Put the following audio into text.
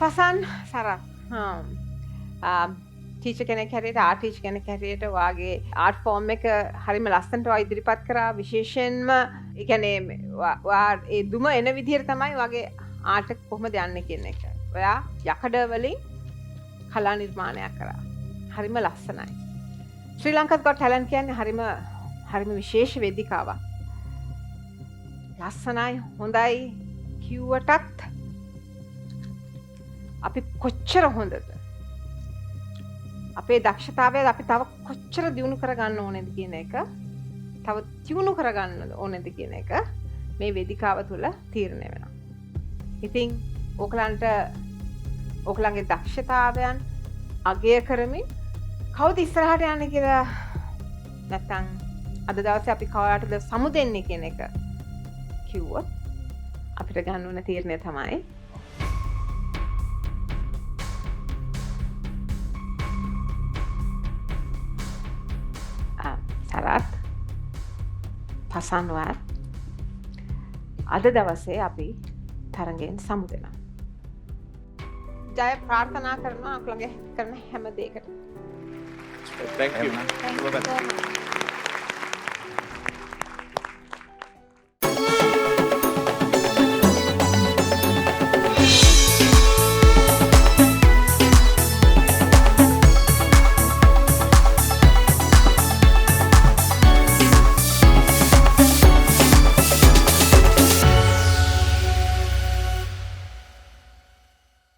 Pasan Sarath teacher කෙනෙක් හැටියට art teacher කෙනෙක් හැටියට ඔයාගේ ආර්ට් ෆෝම් එක හරිම ලස්සනට ඔයා ඉදිරිපත් කරා විශේෂයෙන්ම ඒ කියන්නේ ඔයා ඒ දුම එන විදිහට තමයි ඔයාගේ ආර්ට් එක කොහොමද යන්නේ කියන එක. ඔයා යකඩ වලින් කලා නිර්මාණයක් කරා. හරිම ලස්සනයි. ශ්‍රී ලංකා's got talent කියන්නේ හරිම විශේෂ වේදිකාවක්. ලස්සනයි හොඳයි කිව්වටත් අපි කොච්චර හොඳද අපේ දක්ෂතාවය අපි තව කොච්චර දියුණු කරගන්න ඕනේද කියන එක තව දියුණු කරගන්න ඕනේද කියන එක මේ වේදිකාව තුළ තීරණය වෙනවා. ඉතින් ඕගලන්ගේ දක්ෂතාවයන් අගය කරමින් කවුද ඉස්සරහට යන්නේ කියලා නැත්තම් අද දවසේ අපි කවයාටද සමු දෙන්නේ කියන එක කිව්වොත් අපිට ගන්න ඕන තීරණය තමයි සරත් පසන්වත් අද දවසේ අපි තරගෙන් සමු දෙනවා. ජය ප්‍රාර්ථනා කරනවා ඔයගොල්ලෝගේ කරන හැම දෙයකටම. Thank you. Thank you so much.